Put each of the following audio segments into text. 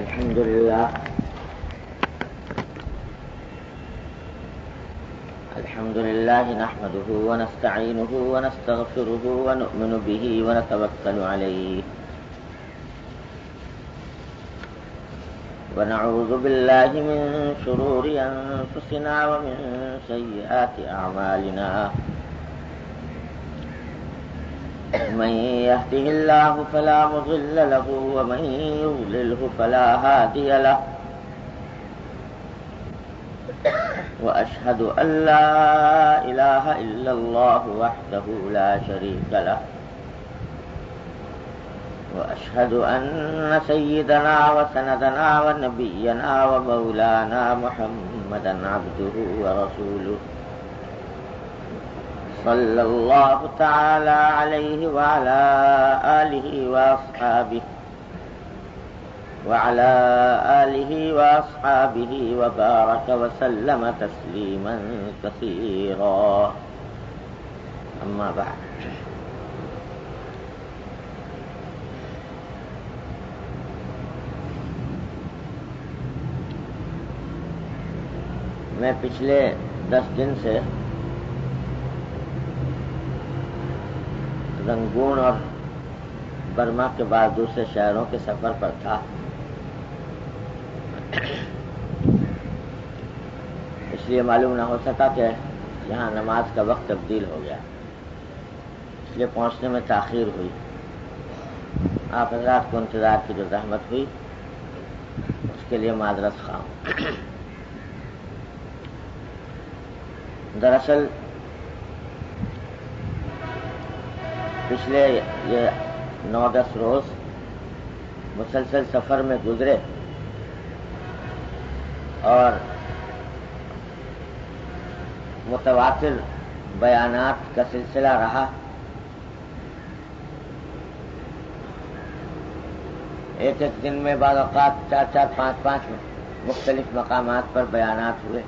الحمد لله نحمده ونستعينه ونستغفره ونؤمن به ونتوكل عليه ونعوذ بالله من شرور أنفسنا ومن سيئات أعمالنا من يهده الله فلا مضل له ومن يضلله فلا هادي له وأشهد أن لا إله إلا الله وحده لا شريك له وأشهد أن سيدنا وسندنا ونبينا ومولانا محمدا عبده ورسوله صلى الله تعالى عليه وعلى آله وأصحابه وبارك وسلم تسليما كثيرا أما بعد میں پچھلے 10 دن سے رنگون اور برما کے بعد دوسرے شہروں کے سفر پر تھا. اس لیے معلوم نہ ہو سکا کہ یہاں نماز کا وقت تبدیل ہو گیا، اس لیے پہنچنے میں تاخیر ہوئی. آپ حضرات کو انتظار کی جو زحمت ہوئی اس کے لیے معذرت خواہ. دراصل پچھلے یہ 9-10 روز مسلسل سفر میں گزرے اور متواتر بیانات کا سلسلہ رہا. ایک دن میں بعض اوقات 4-4 5-5 مختلف مقامات پر بیانات ہوئے.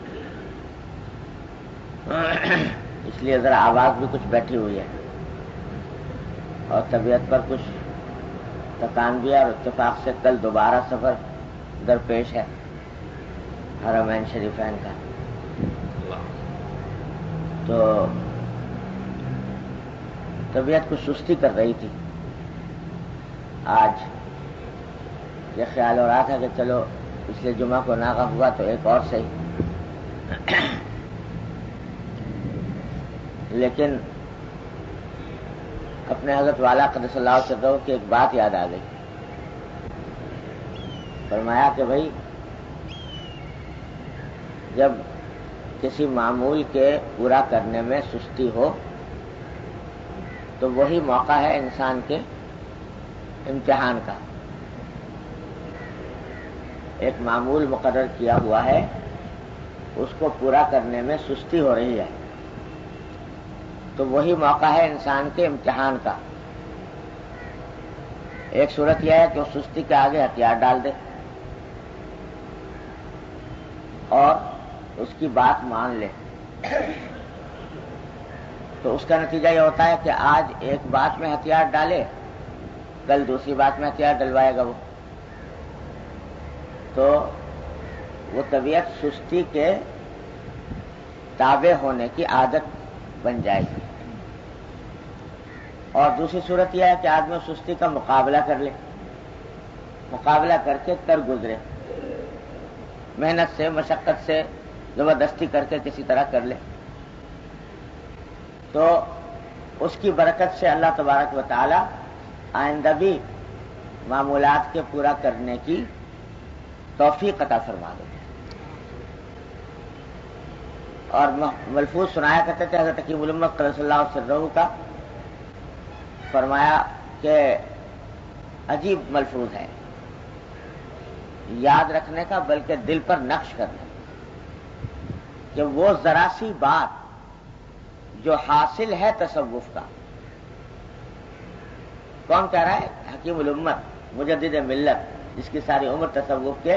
اس لیے ذرا آواز بھی کچھ بیٹھی ہوئی ہے اور طبیعت پر کچھ تکان بھی ہے، اور اتفاق سے کل دوبارہ سفر درپیش ہے حرمین شریفین کا. تو طبیعت کچھ سستی کر رہی تھی. آج یہ خیال ہو رہا تھا کہ چلو پچھلے جمعہ کو ناغہ ہوا تو ایک اور صحیح، لیکن اپنے حضرت والا قدس اللہ سرہ کی ایک بات یاد آ گئی. فرمایا کہ بھائی جب کسی معمول کے پورا کرنے میں سستی ہو تو وہی موقع ہے انسان کے امتحان کا. ایک معمول مقرر کیا ہوا ہے، اس کو پورا کرنے میں سستی ہو رہی ہے تو وہی موقع ہے انسان کے امتحان کا. ایک صورت یہ ہے کہ وہ سستی کے آگے ہتھیار ڈال دے اور اس کی بات مان لے، تو اس کا نتیجہ یہ ہوتا ہے کہ آج ایک بات میں ہتھیار ڈالے، کل دوسری بات میں ہتھیار ڈلوائے گا وہ. تو وہ طبیعت سستی کے تابع ہونے کی عادت بن جائے گی. اور دوسری صورت یہ ہے کہ آدمی سستی کا مقابلہ کر لے، مقابلہ کر کے گزرے، محنت سے مشقت سے زبردستی کر کے کسی طرح کر لے. تو اس کی برکت سے اللہ تبارک و تعالی آئندہ بھی معمولات کے پورا کرنے کی توفیق عطا فرما دے. اور ملفوظ سنایا کرتے تھے حضرت حکیم الامت قدس اللہ سرہ کا، فرمایا کہ عجیب ملفوظ ہے، یاد رکھنے کا بلکہ دل پر نقش کرنے، کہ وہ ذرا سی بات جو حاصل ہے تصوف کا. کون کہہ رہا ہے؟ حکیم الامت مجدد ملت، جس کی ساری عمر تصوف کے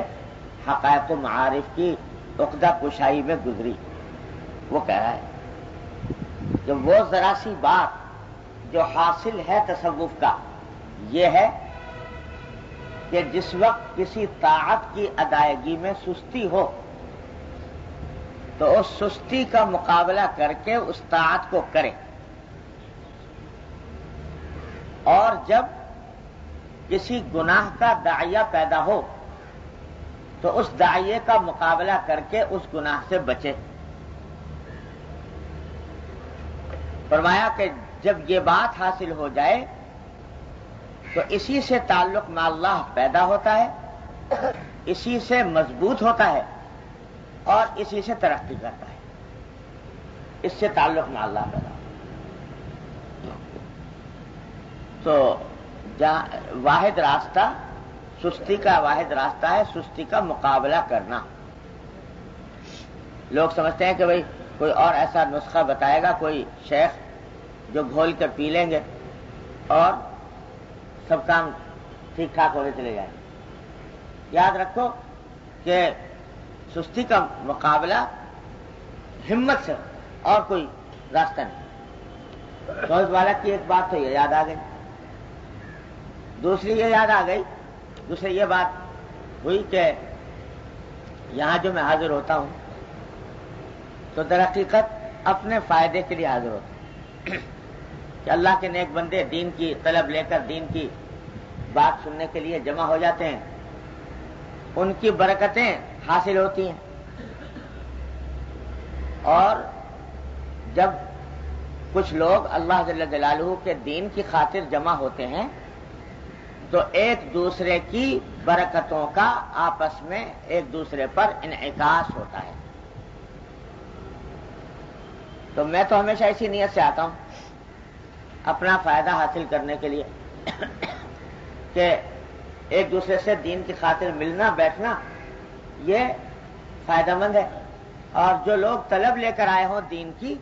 حقائق و معارف کی عقدہ کشائی میں گزری. وہ کہہ رہا ہے کہ وہ ذرا سی بات جو حاصل ہے تصوف کا یہ ہے کہ جس وقت کسی طاعت کی ادائیگی میں سستی ہو تو اس سستی کا مقابلہ کر کے اس طاعت کو کرے، اور جب کسی گناہ کا داعیہ پیدا ہو تو اس داعیے کا مقابلہ کر کے اس گناہ سے بچے۔ فرمایا کہ جب یہ بات حاصل ہو جائے تو اسی سے تعلق مع اللہ پیدا ہوتا ہے، اسی سے مضبوط ہوتا ہے اور اسی سے ترقی کرتا ہے، اس سے تعلق مع اللہ پیدا ہوتا ہے۔ تو واحد راستہ سستی کا واحد راستہ ہے سستی کا مقابلہ کرنا۔ لوگ سمجھتے ہیں کہ بھئی کوئی اور ایسا نسخہ بتائے گا، کوئی شیخ جو گھول کر پی لیں گے اور سب کام ٹھیک ٹھاک ہونے چلے جائیں گے۔ یاد رکھو کہ سستی کا مقابلہ ہمت سے اور کوئی راستہ نہیں۔ سوچ والا کی ایک بات تو یہ یاد آ گئی، دوسری یہ یاد آ گئی، دوسری یہ بات ہوئی کہ یہاں جو میں حاضر ہوتا ہوں تو در حقیقت اپنے فائدے کے لیے حاضر ہوتا ہوں کہ اللہ کے نیک بندے دین کی طلب لے کر دین کی بات سننے کے لیے جمع ہو جاتے ہیں، ان کی برکتیں حاصل ہوتی ہیں، اور جب کچھ لوگ اللہ جل جلالہ کے دین کی خاطر جمع ہوتے ہیں تو ایک دوسرے کی برکتوں کا آپس میں ایک دوسرے پر انعکاس ہوتا ہے۔ تو میں تو ہمیشہ اسی نیت سے آتا ہوں اپنا فائدہ حاصل کرنے کے لیے کہ ایک دوسرے سے دین کی خاطر ملنا بیٹھنا یہ فائدہ مند ہے، اور جو لوگ طلب لے کر آئے ہوں دین کی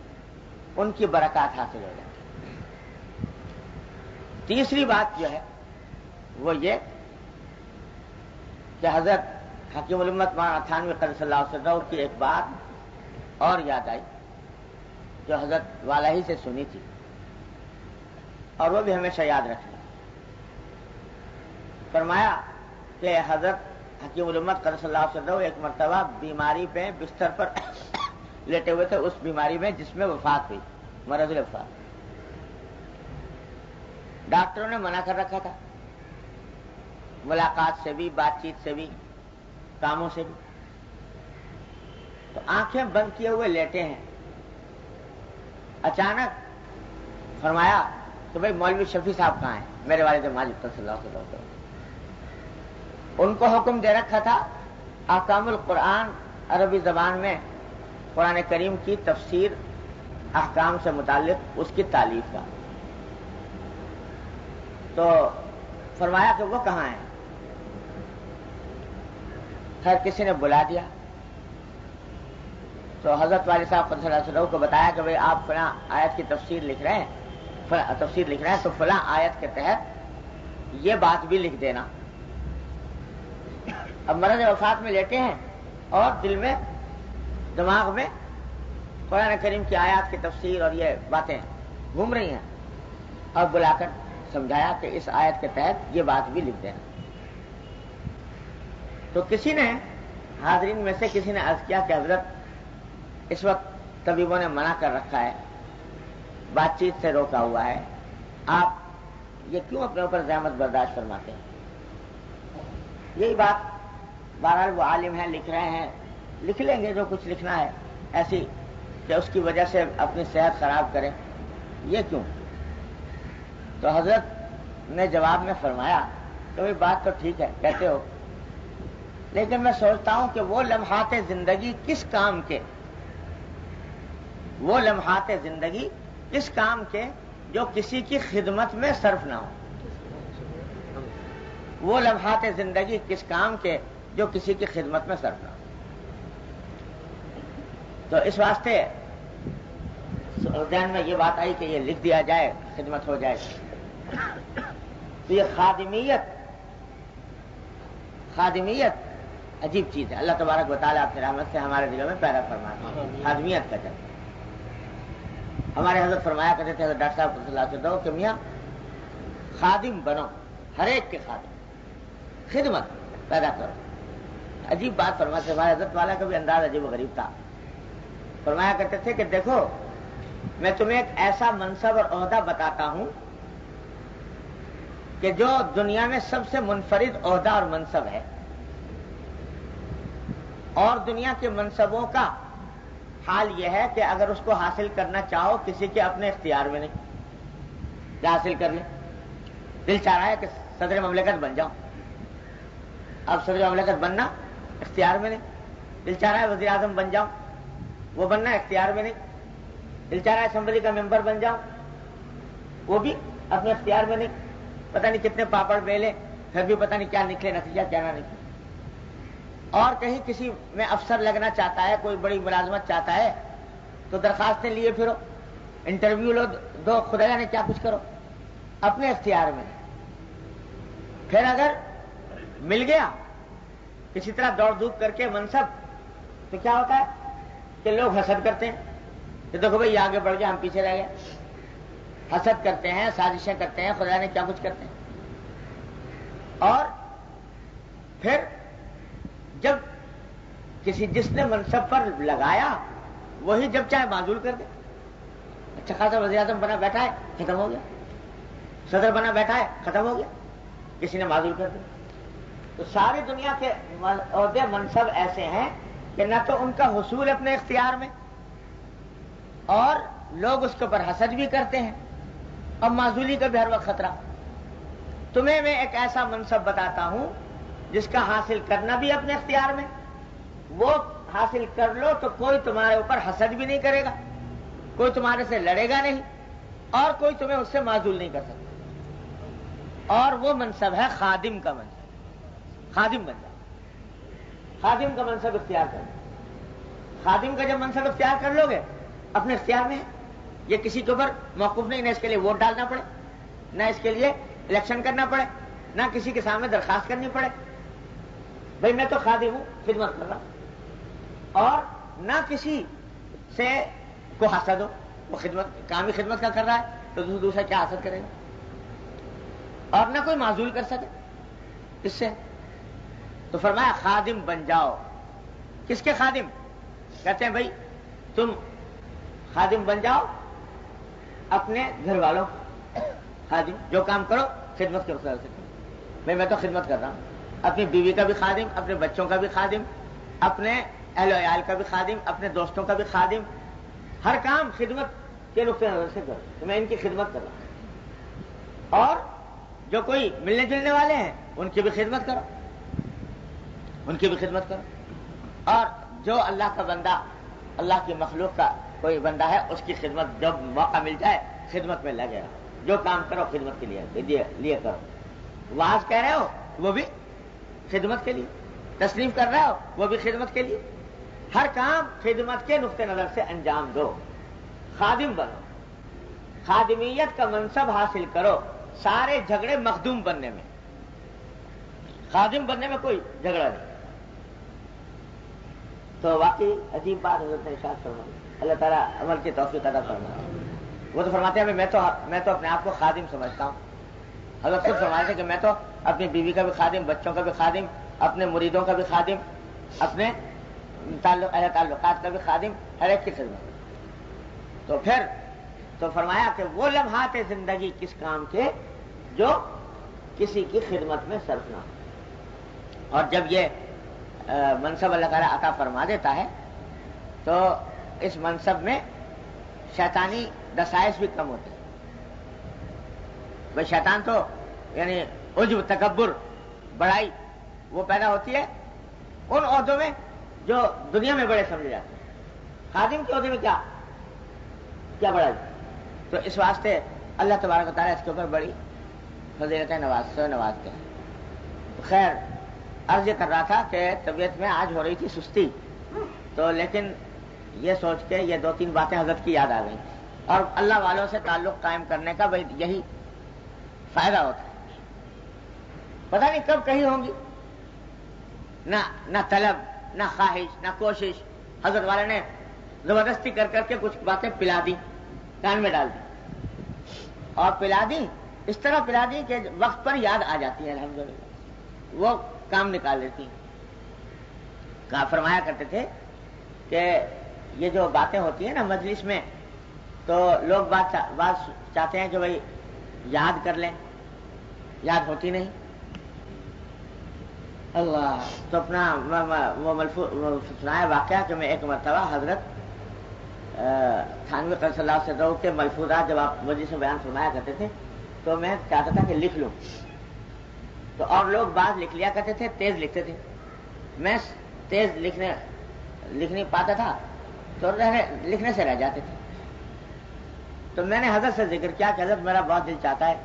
ان کی برکات حاصل ہو جائیں۔ تیسری بات جو ہے وہ یہ کہ حضرت حکیم الامت مولانا تھانوی قدس اللہ سرہ کی ایک بات اور یاد آئی جو حضرت والا ہی سے سنی تھی، اور وہ بھی ہمیشہ یاد رکھنا۔ فرمایا کہ حضرت حکیم الامت قدس اللہ سرہ ایک مرتبہ بیماری پہ بستر پر لیٹے ہوئے تھے، اس بیماری میں جس میں وفات ہوئی، مرض الوفات۔ ڈاکٹروں نے منع کر رکھا تھا ملاقات سے بھی، بات چیت سے بھی، کاموں سے بھی، تو آنکھیں بند کیے ہوئے لیٹے ہیں۔ اچانک فرمایا کہ بھئی مولوی شفیع صاحب کہاں ہیں؟ میرے والد ماجد صلی اللہ علیہ وسلم۔ ان کو حکم دے رکھا تھا احکام القرآن عربی زبان میں قرآن کریم کی تفسیر احکام سے متعلق اس کی تالیف کا۔ تو فرمایا کہ وہ کہاں ہیں؟ خیر کسی نے بلا دیا تو حضرت والد صاحب قدس اللہ سرہ کو بتایا کہ بھئی آپ فلاں آیت کی تفسیر لکھ رہے ہیں، تو فلاں آیت کے تحت یہ بات بھی لکھ دینا۔ اب مرض وفات میں لیٹے ہیں اور دل میں دماغ میں قرآن کریم کی آیات کی تفسیر اور یہ باتیں گھوم رہی ہیں، اور بلا کر سمجھایا کہ اس آیت کے تحت یہ بات بھی لکھ دینا۔ تو کسی نے حاضرین میں سے کسی نے عرض کیا کہ حضرت اس وقت طبیبوں نے منع کر رکھا ہے، بات چیت سے روکا ہوا ہے، آپ یہ کیوں اپنے اوپر زحمت برداشت فرماتے ہیں؟ یہی بات بہرحال وہ عالم ہیں، لکھ رہے ہیں، لکھ لیں گے جو کچھ لکھنا ہے، ایسی کہ اس کی وجہ سے اپنی صحت خراب کریں، یہ کیوں؟ تو حضرت نے جواب میں فرمایا کہ بھئی بات تو ٹھیک ہے کہتے ہو، لیکن میں سوچتا ہوں کہ وہ لمحات زندگی کس کام کے، وہ لمحات زندگی کس کام کے جو کسی کی خدمت میں صرف نہ ہو، وہ لمحات زندگی کس کام کے جو کسی کی خدمت میں صرف نہ ہو۔ تو اس واسطے ذہن میں یہ بات آئی کہ یہ لکھ دیا جائے، خدمت ہو جائے۔ تو یہ خادمیت عجیب چیز ہے، اللہ تبارک و تعالیٰ اپنی رحمت سے ہمارے دلوں میں پیدا فرماتے ہیں خادمیت کا جذبہ۔ ہمارے حضرت فرمایا کرتے تھے ڈاکٹر صاحب صلی اللہ علیہ وسلم کہ میاں خادم بنو، ہر ایک کے خادم، خدمت پیدا کرو. عجیب بات فرماتے ہمارے حضرت والا کا بھی انداز عجیب و غریب تھا. فرمایا کرتے تھے کہ دیکھو میں تمہیں ایک ایسا منصب اور عہدہ بتاتا ہوں کہ جو دنیا میں سب سے منفرد عہدہ اور منصب ہے، اور دنیا کے منصبوں کا حال یہ ہے کہ اگر اس کو حاصل کرنا چاہو کسی کے اپنے اختیار میں نہیں. کیا حاصل کر لیں؟ دل چاہ رہا ہے کہ صدر مملکت بن جاؤ. اب صدر مملکت بننا اختیار میں نہیں. دل چاہ رہا ہے وزیر اعظم بن جاؤ، وہ بننا اختیار میں نہیں. دل چاہ رہا ہے اسمبلی کا ممبر بن جاؤ، وہ بھی اپنے اختیار میں نہیں. پتہ نہیں کتنے پاپڑ بیلے پھر بھی پتہ نہیں کیا نکلے نتیجہ کیا نہ نکلے. اور کہیں کسی میں افسر لگنا چاہتا ہے، کوئی بڑی ملازمت چاہتا ہے تو درخواستیں لیے پھرو، انٹرویو لو، دو، خدا جانے کیا کچھ کرو، اپنے اختیار میں. پھر اگر مل گیا کسی طرح دوڑ دھوپ کر کے منصب تو کیا ہوتا ہے کہ لوگ حسد کرتے ہیں کہ دیکھو بھائی آگے بڑھ گیا ہم پیچھے رہ گئے. حسد کرتے ہیں، سازشیں کرتے ہیں، خدا نے کیا کچھ کرتے ہیں. اور پھر جب کسی جس نے منصب پر لگایا وہی جب چاہے معزول کر دے. اچھا خاصا وزیر اعظم بنا بیٹھا ہے، ختم ہو گیا. صدر بنا بیٹھا ہے، ختم ہو گیا، کسی نے معزول کر دیا. تو ساری دنیا کے عہدے منصب ایسے ہیں کہ نہ تو ان کا حصول اپنے اختیار میں، اور لوگ اس کے اوپر حسد بھی کرتے ہیں، اور معزولی کا بھی ہر وقت خطرہ. تمہیں میں ایک ایسا منصب بتاتا ہوں جس کا حاصل کرنا بھی اپنے اختیار میں، وہ حاصل کر لو تو کوئی تمہارے اوپر حسد بھی نہیں کرے گا، کوئی تمہارے سے لڑے گا نہیں، اور کوئی تمہیں اس سے معزول نہیں کر سکتا. اور وہ منصب ہے خادم کا منصب. خادم بن جاؤ، خادم کا منصب اختیار کر لو. خادم کا جب منصب اختیار کر لو گے اپنے اختیار میں ہے. یہ کسی کے اوپر موقف نہیں، نہ اس کے لیے ووٹ ڈالنا پڑے، نہ اس کے لیے الیکشن کرنا پڑے، نہ کسی کے سامنے درخواست کرنی پڑے. بھئی میں تو خادم ہوں، خدمت کر رہا ہوں. اور نہ کسی سے کو حسد ہو، وہ خدمت کام ہی خدمت کا کر رہا ہے تو دوسرا کیا حسد کرے گا. اور نہ کوئی معزول کر سکے اس سے. تو فرمایا خادم بن جاؤ. کس کے خادم؟ کہتے ہیں بھائی تم خادم بن جاؤ اپنے گھر والوں. خادم جو کام کرو خدمت کے وسیلے سے کرو. بھائی میں تو خدمت کر رہا ہوں، اپنی بیوی کا بھی خادم، اپنے بچوں کا بھی خادم، اپنے اہل و عیال کا بھی خادم، اپنے دوستوں کا بھی خادم. ہر کام خدمت کے نقطۂ نظر سے کرو کہ میں ان کی خدمت کر رہا ہوں. اور جو کوئی ملنے جلنے والے ہیں ان کی بھی خدمت کرو، ان کی بھی خدمت کرو. اور جو اللہ کا بندہ، اللہ کی مخلوق کا کوئی بندہ ہے اس کی خدمت جب موقع مل جائے خدمت میں لگے رہو. جو کام کرو خدمت کے لیے کرو. واعظ کہہ رہے ہو وہ بھی خدمت کے لیے، تسلیم کر رہے ہو وہ بھی خدمت کے لیے. ہر کام خدمت کے نقطۂ نظر سے انجام دو. خادم بنو، خادمیت کا منصب حاصل کرو. سارے جھگڑے مخدوم بننے میں، خادم بننے میں کوئی جھگڑا نہیں. تو واقعی عجیب بات حضرت نے ارشاد فرمائی. اللہ تعالیٰ عمل کی توفیق عطا فرمائے. وہ تو فرماتے ہیں میں تو اپنے آپ کو خادم سمجھتا ہوں. حضرت خود فرماتے ہیں کہ میں تو اپنی بیوی کا بھی خادم، بچوں کا بھی خادم، اپنے مریدوں کا بھی خادم، اپنے تعلقات کا بھی خادم، ہر ایک کی خدمت. تو پھر تو فرمایا کہ وہ لمحات زندگی کس کام کے جو کسی کی خدمت میں صرف نہ ہو. اور جب یہ منصب اللہ تعالیٰ عطا فرما دیتا ہے تو اس منصب میں شیطانی دسائش بھی کم ہوتے ہیں. بھائی شیطان تو یعنی عجب، تکبر، بڑائی وہ پیدا ہوتی ہے ان عہدوں میں جو دنیا میں بڑے سمجھے جاتے ہیں. خادم کے عہدے میں کیا بڑائی. تو اس واسطے اللہ تبارک و تعالیٰ اس کے اوپر بڑی فضیلتیں نوازتے ہیں. خیر عرض یہ کر رہا تھا کہ طبیعت میں آج ہو رہی تھی سستی، تو لیکن یہ سوچ کے یہ 2-3 باتیں حضرت کی یاد آ گئیں. اور اللہ والوں سے تعلق قائم کرنے کا بھائی یہی فائدہ ہوتا ہے. پتہ نہیں کب کہیں ہوں گی، نہ طلب، نہ خواہش، نہ کوشش. حضرت والے نے زبردستی کر کے کچھ باتیں پلا دی، کان میں ڈال دی، اور پلا دی اس طرح پلا دی کہ وقت پر یاد آ جاتی ہے الحمدللہ. وہ کام نکال لیتی ہیں. کہا فرمایا کرتے تھے کہ یہ جو باتیں ہوتی ہیں نا مجلس میں، تو لوگ بات چاہتے ہیں کہ بھائی یاد کر لیں، یاد ہوتی نہیں. اللہ تو اپنا وہ سنایا واقعہ کہ میں ایک مرتبہ حضرت تھانوی صلی اللہ علیہ وسلم کے ملفوظات جب آپ مجلس میں بیان فرمایا کرتے تھے تو میں چاہتا تھا کہ لکھ لوں، تو اور لوگ بعض لکھ لیا کرتے تھے، تیز لکھتے تھے، میں تیز لکھ نہیں پاتا تھا تو لکھنے سے رہ جاتے تھے. تو میں نے حضرت سے ذکر کیا کہ حضرت میرا بہت دل چاہتا ہے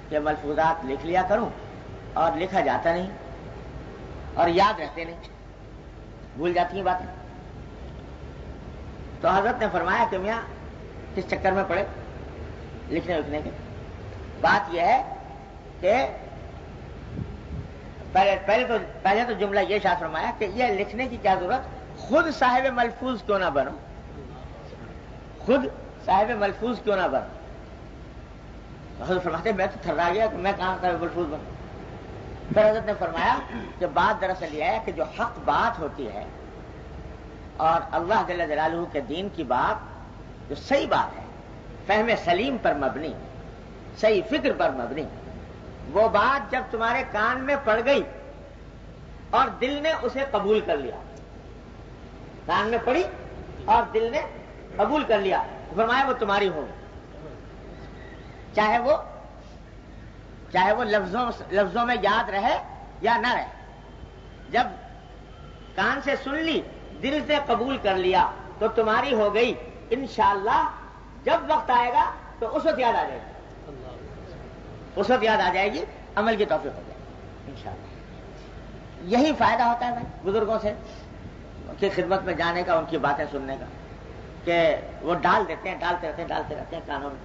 کہ ملفوظات لکھ لیا کروں، اور لکھا جاتا نہیں اور یاد رہتے نہیں، بھول جاتی ہیں باتیں. تو حضرت نے فرمایا کہ میاں کس چکر میں پڑے لکھنے وکھنے کے. بات یہ ہے کہ پہلے تو جملہ یہ شاہ فرمایا کہ یہ لکھنے کی کیا ضرورت، خود صاحب ملفوظ کیوں نہ بنو، خود صاحب ملفوظ کیوں نہ بنو. حضرت فرماتے میں تو تھرا گیا کہ میں کہاں صاحب ملفوظ بنوں. پھر حضرت نے فرمایا کہ بات دراصل یہ ہے کہ جو حق بات ہوتی ہے اور اللہ جل جلالہ کے دین کی بات جو صحیح بات ہے، فہم سلیم پر مبنی، صحیح فکر پر مبنی، وہ بات جب تمہارے کان میں پڑ گئی اور دل نے اسے قبول کر لیا، کان میں پڑی اور دل نے قبول کر لیا، فرمایا وہ تمہاری ہوگی، چاہے وہ لفظوں میں یاد رہے یا نہ رہے. جب کان سے سن لی، دل سے قبول کر لیا تو تمہاری ہو گئی. انشاءاللہ جب وقت آئے گا تو اس وقت یاد آ جائے گی، اس وقت یاد آ جائے گی، عمل کی توفیق ہو جائے گی انشاءاللہ. یہی فائدہ ہوتا ہے بھائی بزرگوں سے کی خدمت میں جانے کا، ان کی باتیں سننے کا، کہ وہ ڈالتے رہتے ہیں کانوں میں،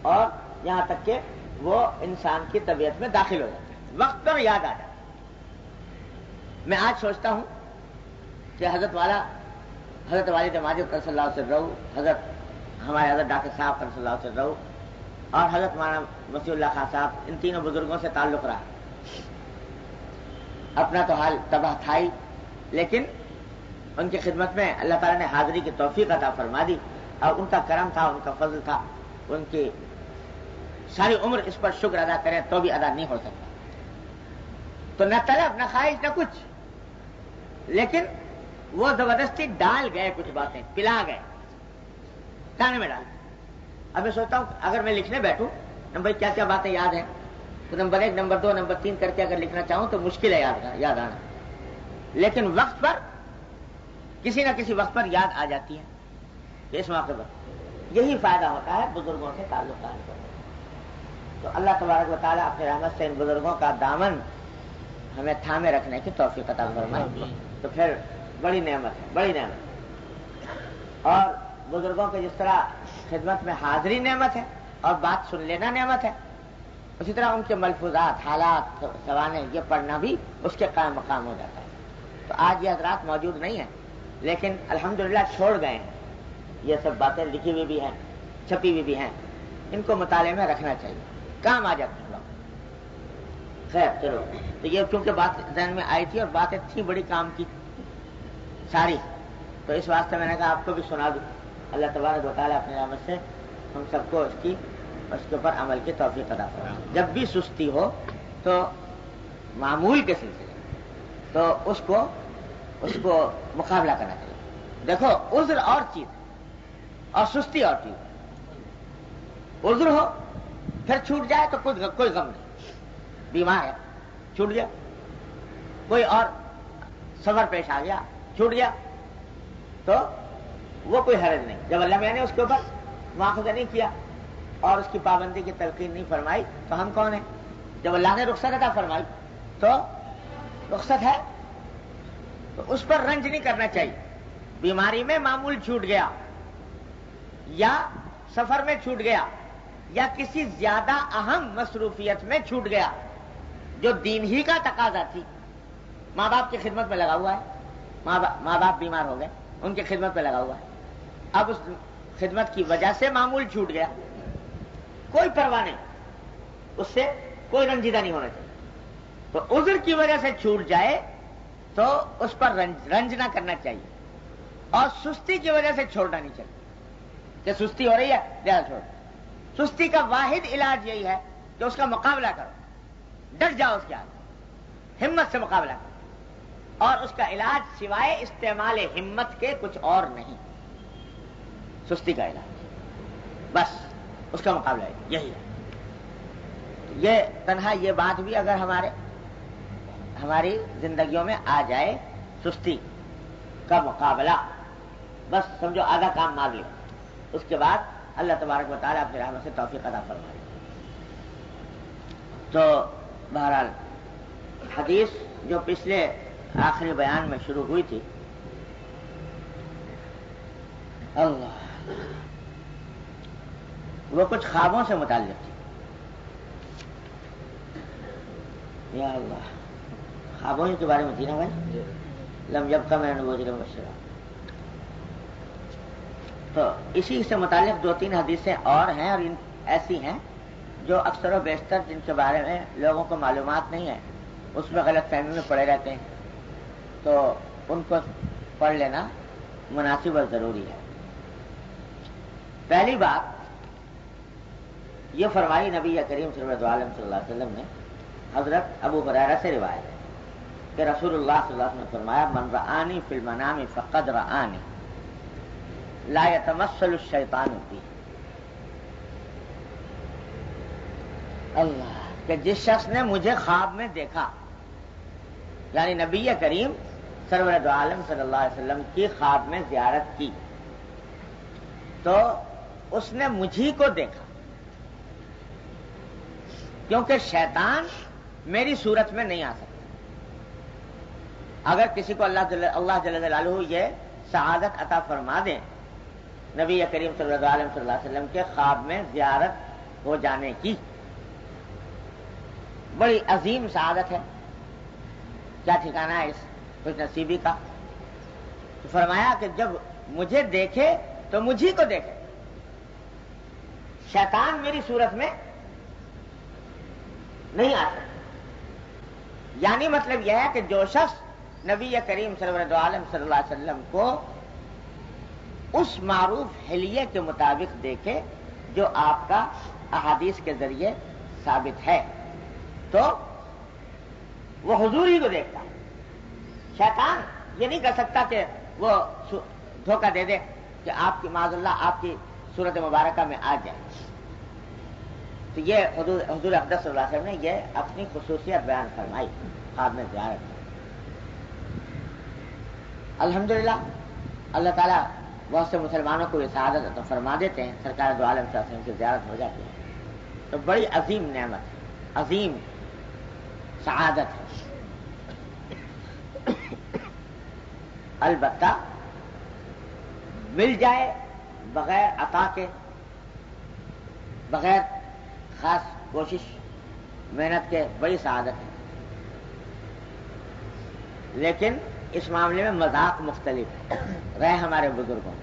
اور یہاں تک کہ وہ انسان کی طبیعت میں داخل ہو جاتا ہے، وقت پر یاد آ جاتا ہے. میں آج سوچتا ہوں کہ حضرت والد ماجد صلی اللہ علیہ وسلم، حضرت ہمارے حضرت ڈاکٹر صاحب صلی اللہ علیہ وسلم اور حضرت مولانا وسیع اللہ خان صاحب، ان تینوں بزرگوں سے تعلق رہا. اپنا تو حال تباہ تھا ہی، لیکن ان کی خدمت میں اللہ تعالیٰ نے حاضری کی توفیق عطا فرما دی، اور ان کا کرم تھا، ان کا فضل تھا. ان کی ساری عمر اس پر شکر ادا کریں تو بھی ادا نہیں ہو سکتا. تو نہ طلب نہ خواہش نہ کچھ، لیکن وہ زبردستی ڈال گئے، کچھ باتیں پلا گئے، کھانے میں ڈال. اب میں سوچتا ہوں اگر میں لکھنے بیٹھوں بھائی کیا کیا باتیں یاد ہیں، تو نمبر 1 نمبر 2 نمبر 3 کر کے اگر لکھنا چاہوں تو مشکل ہے یاد آنا، لیکن وقت پر کسی نہ کسی وقت پر یاد آ جاتی ہے. اس موقع پر یہی فائدہ ہوتا ہے بزرگوں سے تعلق رکھنے کا. تو اللہ تبارک و تعالیٰ اپنی رحمت سے ان بزرگوں کا دامن ہمیں تھامے رکھنے کی توفیق عطا فرمائے. تو پھر بڑی نعمت ہے، بڑی نعمت. اور بزرگوں کے جس طرح خدمت میں حاضری نعمت ہے اور بات سن لینا نعمت ہے، اسی طرح ان کے ملفوظات، حالات، سوانے یہ پڑھنا بھی اس کے قائم مقام ہو جاتا ہے. تو آج یہ حضرات موجود نہیں ہیں، لیکن الحمدللہ چھوڑ گئے ہیں. یہ سب باتیں لکھی ہوئی بھی ہیں، چھپی ہوئی بھی ہیں، ان کو مطالعے میں رکھنا چاہیے، کام آ جاتے ہیں لوگ. خیر چلو، تو یہ کیونکہ بات ذہن میں آئی تھی اور باتیں تھی بڑی کام کی ساری، تو اس واسطے میں نے کہا آپ کو بھی سنا دوں. اللہ تبارک و تعالیٰ اپنی رحمت سے ہم سب کو اس کے اوپر عمل کی توفیق عطا فرمائے. جب بھی سستی ہو تو معمول کے سلسلے تو اس کو مقابلہ کرنا چاہیے. دیکھو عذر اور چیز اور سستی اور چیز. عذر ہو پھر چھوٹ جائے تو کوئی غم نہیں، بیمار ہے چھوٹ گیا، کوئی اور سفر پیش آ گیا چھوٹ گیا تو وہ کوئی حرج نہیں. جب اللہ میں نے اس کے اوپر مواخذہ نہیں کیا اور اس کی پابندی کی تلقین نہیں فرمائی تو ہم کون ہیں؟ جب اللہ نے رخصت عطا فرمائی تو رخصت ہے، تو اس پر رنج نہیں کرنا چاہیے. بیماری میں معمول چھوٹ گیا یا سفر میں چھوٹ گیا یا کسی زیادہ اہم مصروفیت میں چھوٹ گیا جو دین ہی کا تقاضا تھی. ماں باپ کی خدمت میں لگا ہوا ہے، ماں باپ بیمار ہو گئے، ان کی خدمت میں لگا ہوا ہے، اب اس خدمت کی وجہ سے معمول چھوٹ گیا، کوئی پرواہ نہیں، اس سے کوئی رنجیدہ نہیں ہونا چاہیے. تو عذر کی وجہ سے چھوٹ جائے تو اس پر رنج نہ کرنا چاہیے، اور سستی کی وجہ سے چھوڑنا نہیں چاہیے کہ سستی ہو رہی ہے زیادہ چھوڑ۔ سستی کا واحد علاج یہی ہے کہ اس کا مقابلہ کرو، ڈٹ جاؤ اس کے آگے، ہمت سے مقابلہ کرو، اور اس کا علاج سوائے استعمال ہمت کے کچھ اور نہیں، سستی کا علاج بس اس کا مقابلہ یہی ہے۔ یہ تنہا یہ بات بھی اگر ہماری زندگیوں میں آ جائے، سستی کا مقابلہ، بس سمجھو آدھا کام مار لیا، اس کے بعد اللہ تبارک و تعالیٰ اپنی رحمت سے توفیق عطا فرمائے۔ تو بہرحال حدیث جو پچھلے آخری بیان میں شروع ہوئی تھی، اللہ، وہ کچھ خوابوں سے متعلق تھی۔ یا اللہ، خوابوں کے بارے میں تھی نا بھائی، لم یبقى من النبوة مبشرا۔ تو اسی سے متعلق 2-3 حدیثیں اور ہیں، اور ایسی ہیں جو اکثر و بیشتر جن کے بارے میں لوگوں کو معلومات نہیں ہے، اس میں غلط فہمی میں پڑے رہتے ہیں، تو ان کو پڑھ لینا مناسب اور ضروری ہے۔ پہلی بات یہ فرمائی نبی کریم صلی اللہ علیہ وسلم نے، حضرت ابو ہریرہ سے روایت ہے کہ رسول اللہ صلی اللہ علیہ وسلم نے فرمایا، من رآنی فی المنام فقد رآنی لا یتمثل الشیطان بی۔ اللہ، کہ جس شخص نے مجھے خواب میں دیکھا، یعنی نبی کریم سرور دو عالم صلی اللہ علیہ وسلم کی خواب میں زیارت کی، تو اس نے مجھی کو دیکھا، کیونکہ شیطان میری صورت میں نہیں آ سکتا۔ اگر کسی کو اللہ جل جلالہ یہ سعادت عطا فرما دیں نبی کریم صلی اللہ علیہ وسلم کے خواب میں زیارت ہو جانے کی، بڑی عظیم سعادت ہے، کیا ٹھکانہ ہے اس خوش نصیبی کا۔ تو فرمایا کہ جب مجھے دیکھے تو مجھی کو دیکھے، شیطان میری صورت میں نہیں آ سکتا۔ یعنی مطلب یہ ہے کہ جو شخص نبی کریم سرور عالم صلی اللہ علیہ وسلم کو اس معروف حلیے کے مطابق دیکھے جو آپ کا احادیث کے ذریعے ثابت ہے، تو وہ حضور ہی کو دیکھتا ہے۔ شیطان یہ نہیں کر سکتا کہ وہ دھوکہ دے دے کہ آپ کی معاذ اللہ آپ کی صورت مبارکہ میں آ جائے۔ تو یہ حضور اقدس صلی اللہ علیہ وسلم نے یہ اپنی خصوصیت بیان فرمائی خواب میں زیارت۔ الحمدللہ اللہ تعالیٰ بہت سے مسلمانوں کو یہ سعادت عطا فرما دیتے ہیں، سرکار دو عالم صلی اللہ علیہ وسلم کی زیارت ہو جاتی ہے، تو بڑی عظیم نعمت ہے، عظیم سعادت ہے۔ البتہ مل جائے بغیر عطا کے، بغیر خاص کوشش محنت کے، بڑی سعادت ہے۔ لیکن اس معاملے میں مذاق مختلف رہے ہمارے بزرگوں۔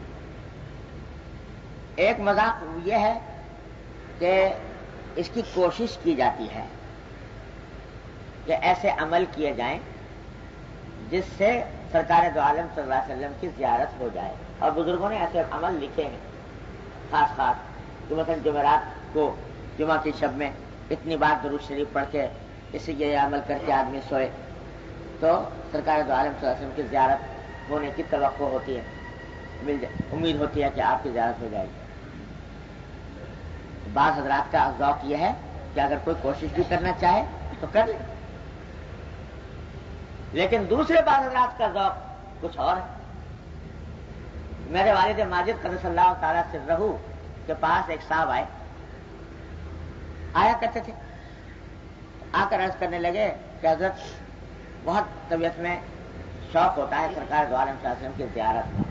ایک مذاق یہ ہے کہ اس کی کوشش کی جاتی ہے کہ ایسے عمل کیے جائیں جس سے سرکار دو عالم صلی اللہ علیہ وسلم کی زیارت ہو جائے، اور بزرگوں نے ایسے عمل لکھے ہیں خاص کہ مثلا جمعرات کو، جمعہ کی شب میں اتنی بار درود شریف پڑھ کے اس سے یہ عمل کر کے آدمی سوئے تو سرکار دو عالم صلی اللہ علیہ وسلم کی زیارت ہونے کی توقع ہوتی ہے، امید ہوتی ہے کہ آپ کی زیارت ہو جائے گی۔ بعض حضرات کا ذوق یہ ہے کہ اگر کوئی کوشش بھی کرنا چاہے تو کر لے، لیکن دوسرے بعض حضرات کا ذوق کچھ اور ہے۔ میرے والد ماجد قدس اللہ تعالیٰ سرہ کے پاس ایک صاحب آیا کرتے تھے، آ کر عرض کرنے لگے کہ حضرت بہت طبیعت میں شوق ہوتا ہے سرکار دو عالم صلی اللہ علیہ وسلم کی زیارت کا،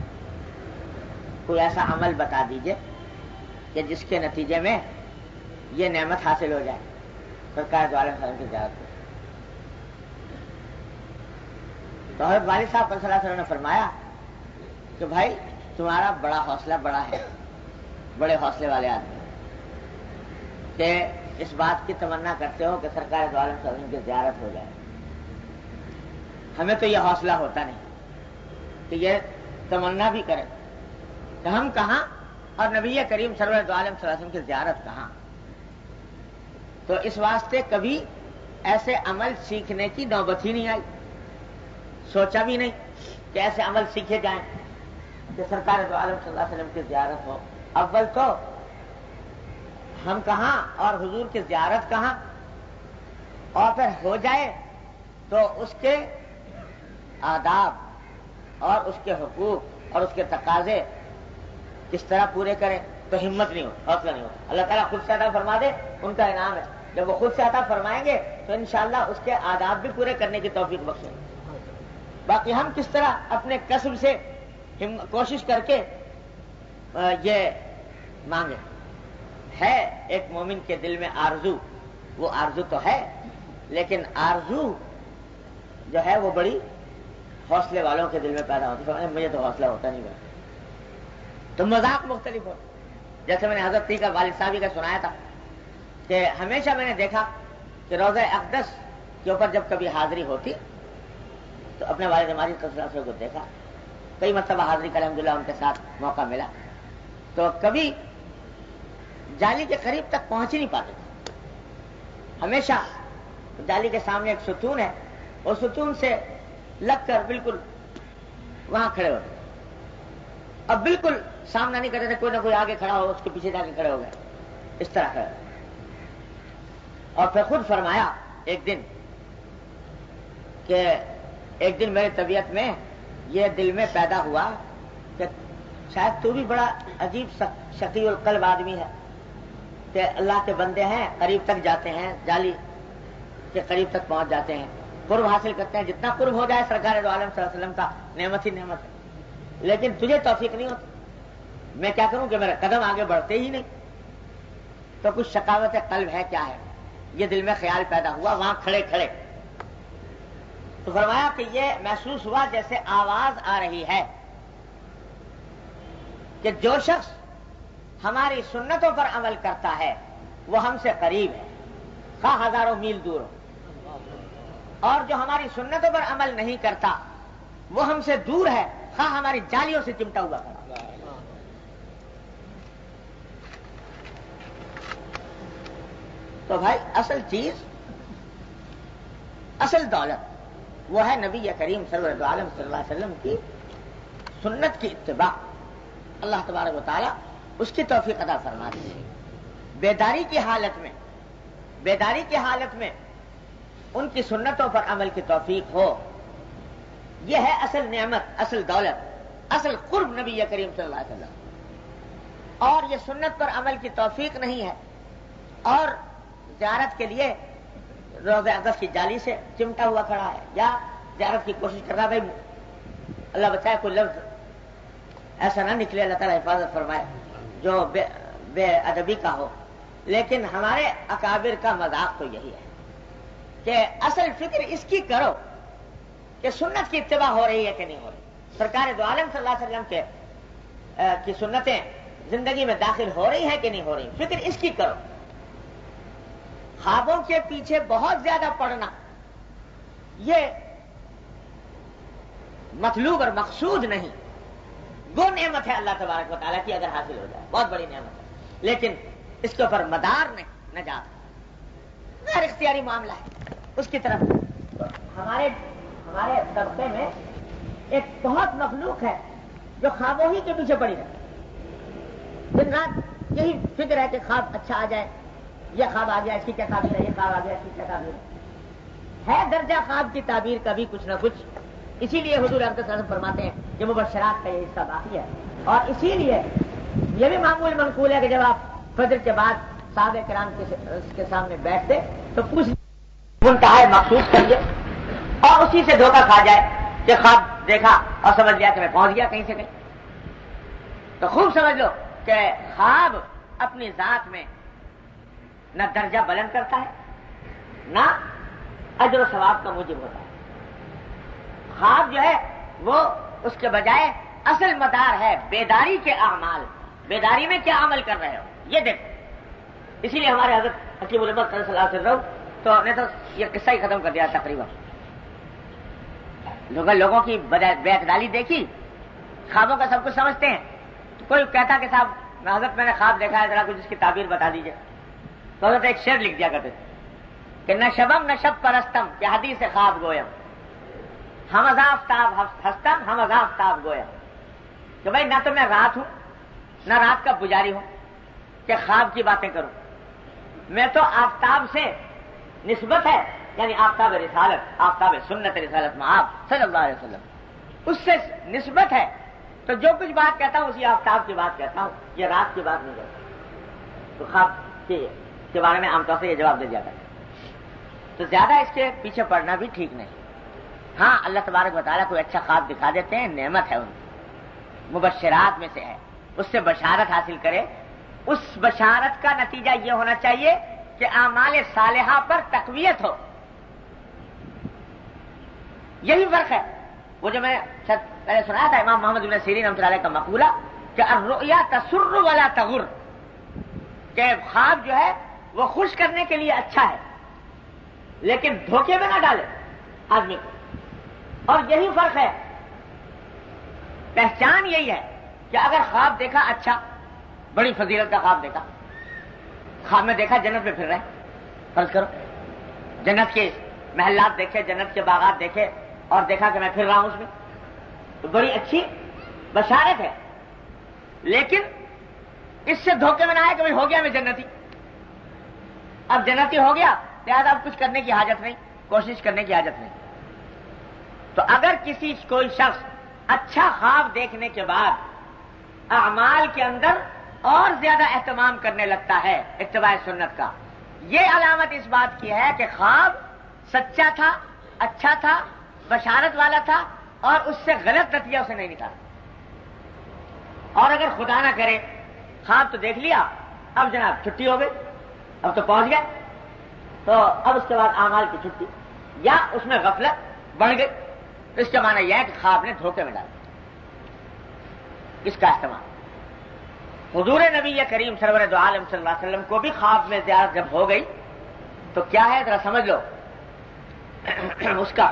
کوئی ایسا عمل بتا دیجئے کہ جس کے نتیجے میں یہ نعمت حاصل ہو جائے، سرکار دو عالم صلی اللہ علیہ وسلم کی زیارت کو۔ تو حضرت والد صاحب صلی اللہ علیہ وسلم نے فرمایا کہ بھائی تمہارا بڑا حوصلہ بڑا ہے، بڑے حوصلے والے آدمی کہ اس بات کی تمنا کرتے ہو کہ سرکار دو عالم صلی اللہ علیہ وسلم کی زیارت ہو جائے، ہمیں تو یہ حوصلہ ہوتا نہیں کہ یہ تمنا بھی کرے کہ ہم کہاں اور نبی کریم صلی اللہ علیہ وسلم کی زیارت کہاں. تو اس واسطے کبھی ایسے عمل سیکھنے کی نوبت ہی نہیں آئی، سوچا بھی نہیں کہ ایسے عمل سیکھے جائیں کہ سرکار دو عالم صلی اللہ علیہ وسلم کی زیارت ہو. اول تو ہم کہاں اور حضور کی زیارت کہاں، اور پھر ہو جائے تو اس کے آداب اور اس کے حقوق اور اس کے تقاضے کس طرح پورے کریں تو ہمت نہیں ہو، حوصلہ نہیں ہو. اللہ تعالیٰ خود سے عطا فرما دے، ان کا انعام ہے. جب وہ خود سے عطا فرمائیں گے تو انشاءاللہ اس کے آداب بھی پورے کرنے کی توفیق بخشیں. باقی ہم کس طرح اپنے کسب سے کوشش کر کے یہ مانگیں. ہے ایک مومن کے دل میں آرزو، وہ آرزو تو ہے، لیکن آرزو جو ہے وہ بڑی حوصلے والوں کے دل میں پیدا ہوتی ہے. مجھے تو حوصلہ ہوتا نہیں ہے. تو مذاق مختلف ہو. جیسے میں نے حضرت کا والد صاحب کا سنایا تھا کہ ہمیشہ میں نے دیکھا کہ روضہ اقدس کے اوپر جب کبھی حاضری ہوتی تو اپنے والد ماجد صلی اللہ علیہ وسلم کو دیکھا، کئی مرتبہ حاضری کا الحمدللہ ان کے ساتھ موقع ملا، تو کبھی جالی کے قریب تک پہنچ ہی نہیں پاتے تھے. ہمیشہ جالی کے سامنے ایک ستون ہے، اور ستون سے لگ کر بالکل وہاں کھڑے ہوتے. اب بالکل سامنا نہیں کرتے تھے، کوئی نہ کوئی آگے کھڑا ہو، اس کے پیچھے جا کے کھڑے ہو گئے، اس طرح کھڑے. اور پھر خود فرمایا ایک دن کہ ایک دن میری طبیعت میں یہ دل میں پیدا ہوا کہ شاید تو بھی بڑا عجیب شقی القلب آدمی ہے کہ اللہ کے بندے ہیں، قریب تک جاتے ہیں، جالی کے قریب تک پہنچ جاتے ہیں، قرب حاصل کرتے ہیں. جتنا قرب ہو جائے سرکار دو عالم صلی اللہ علیہ وسلم کا نعمت ہی نعمت ہے. لیکن تجھے توفیق نہیں ہوتی. میں کیا کروں کہ میرے قدم آگے بڑھتے ہی نہیں. تو کچھ شقاوت قلب ہے، کیا ہے؟ یہ دل میں خیال پیدا ہوا وہاں کھڑے کھڑے. تو فرمایا کہ یہ محسوس ہوا جیسے آواز آ رہی ہے کہ جو شخص ہماری سنتوں پر عمل کرتا ہے وہ ہم سے قریب ہے، خواہ ہزاروں میل دور ہو، اور جو ہماری سنتوں پر عمل نہیں کرتا وہ ہم سے دور ہے، خواہ ہماری جالیوں سے چمٹا ہوا ہے. تو بھائی اصل چیز، اصل دولت وہ ہے نبی کریم صلی اللہ علیہ وسلم کی سنت کی اتباع. اللہ تبارک و تعالی اس کی توفیق عطا فرما دے. بیداری کی حالت میں ان کی سنتوں پر عمل کی توفیق ہو، یہ ہے اصل نعمت، اصل دولت، اصل قرب نبی کریم صلی اللہ علیہ وسلم. اور یہ سنت پر عمل کی توفیق نہیں ہے اور زیارت کے لیے روضہ اقدس کی جالی سے چمٹا ہوا کھڑا ہے یا زیارت کی کوشش کر رہا. بھائی اللہ بچائے کوئی لفظ ایسا نہ نکلے، اللہ تعالیٰ حفاظت فرمائے، جو بے ادبی کا ہو. لیکن ہمارے اکابر کا مذاق تو یہی ہے کہ اصل فکر اس کی کرو کہ سنت کی اتباع ہو رہی ہے کہ نہیں ہو رہی. سرکار دو عالم صلی اللہ علیہ وسلم کی سنتیں زندگی میں داخل ہو رہی ہیں کہ نہیں ہو رہی، فکر اس کی کرو. خوابوں کے پیچھے بہت زیادہ پڑنا یہ مطلوب اور مقصود نہیں، وہ نعمت ہے اللہ تبارک و تعالیٰ کی، اگر حاصل ہو جائے بہت بڑی نعمت ہے. لیکن اس کے اوپر مدار نہ جاتا، غیر اختیاری معاملہ ہے اس کی طرف. ہمارے طبقے میں ایک بہت مخلوق ہے جو خوابوں ہی کے پیچھے پڑی ہے. دن رات یہی فکر ہے کہ خواب اچھا آ جائے، یہ خواب آ گیا اس کی کیا تعبیر ہے، یہ خواب آ گیا اس کی کیا تعبیر ہے. درجہ خواب کی تعبیر کا بھی کچھ نہ کچھ. اسی لیے حضور اقدس صلی اللہ علیہ وسلم فرماتے ہیں کہ مبشرات کا یہ حصہ باقی ہے. اور اسی لیے یہ بھی معمول منقول ہے کہ جب آپ فجر کے بعد صحابہ کرام کے سامنے بیٹھتے تو پوچھ منتہا محسوس کریے اور اسی سے دھوکہ کھا جائے کہ خواب دیکھا اور سمجھ لیا کہ میں پہنچ گیا کہیں سے کہیں. تو خوب سمجھ لو کہ خواب اپنی ذات میں نہ درجہ بلند کرتا ہے نہ اجر و ثواب کا موجب ہوتا ہے. خواب جو ہے وہ اس کے بجائے اصل مدار ہے بیداری کے اعمال. بیداری میں کیا عمل کر رہے ہو یہ دیکھو. اسی لیے ہمارے حضرت حکیم الامت صلی اللہ علیہ وسلم تو نے تو یہ قصہ ہی ختم کر دیا تقریباً. لوگوں کی بے اعتدالی دیکھی، خوابوں کا سب کچھ سمجھتے ہیں، تو کوئی کہتا کہ صاحب حضرت میں نے خواب دیکھا ہے، ذرا کچھ اس کی تعبیر بتا دیجیے، تو حضرت ایک شعر لکھ دیا کرتے تھے کہ نہ شبم نہ شب پرستم کہ حدیث خواب گویم، ہم از آفتاب ہستم ہم از آفتاب گویم، کہ بھائی نہ تو میں رات ہوں نہ رات کا پجاری ہوں کہ خواب کی باتیں کروں، میں تو آفتاب سے نسبت ہے، یعنی آفتاب رسالت، آفتاب سنت رسالت میں آپ صلی اللہ علیہ وسلم، اس سے نسبت ہے، تو جو کچھ بات کہتا ہوں اسی آفتاب کی بات کہتا ہوں، یہ رات کی بات نہیں کرتا۔ تو خواب کے بارے میں عام طور سے یہ جواب دے دیا کرتا ہے، تو زیادہ اس کے پیچھے پڑنا بھی ٹھیک نہیں۔ ہاں اللہ تبارک و تعالیٰ کوئی اچھا خواب دکھا دیتے ہیں، نعمت ہے ان کی، مبشرات میں سے ہے، اس سے بشارت حاصل کرے، اس بشارت کا نتیجہ یہ ہونا چاہیے کہ اعمال صالحہ پر تقویت ہو۔ یہی فرق ہے، وہ جو میں پہلے سنایا تھا امام محمد بن سیرین رحمۃ اللہ علیہ کا مقولہ کہ الرؤیا تسر ولا تغر، کہ خواب جو ہے وہ خوش کرنے کے لیے اچھا ہے لیکن دھوکے میں نہ ڈالے آدمی کو۔ اور یہی فرق ہے، پہچان یہی ہے کہ اگر خواب دیکھا اچھا، بڑی فضیلت کا خواب دیکھا، خواب میں دیکھا جنت میں پھر رہے، فرض کرو جنت کے محلات دیکھے، جنت کے باغات دیکھے اور دیکھا کہ میں پھر رہا ہوں اس میں، تو بڑی اچھی بشارت ہے، لیکن اس سے دھوکے میں نہ آئے کہ بھائی ہو گیا میں جنتی، اب جنتی ہو گیا لہذا اب کچھ کرنے کی حاجت نہیں، کوشش کرنے کی حاجت نہیں۔ تو اگر کوئی شخص اچھا خواب دیکھنے کے بعد اعمال کے اندر اور زیادہ اہتمام کرنے لگتا ہے اتباع سنت کا، یہ علامت اس بات کی ہے کہ خواب سچا تھا، اچھا تھا، بشارت والا تھا اور اس سے غلط نتیجہ اسے نہیں نکالا۔ اور اگر خدا نہ کرے خواب تو دیکھ لیا، اب جناب چھٹی ہو گئی، اب تو پہنچ گئے، تو اب اس کے بعد اعمال کی چھٹی یا اس میں غفلت بڑھ گئی، تو اس کا معنی یہ ہے کہ خواب نے دھوکے میں ڈالا۔ اس کا استعمال حضور نبی کریم سرور دو عالم صلی اللہ علیہ وسلم کو بھی خواب میں زیارت جب ہو گئی تو کیا ہے ذرا سمجھ لو۔ اس کا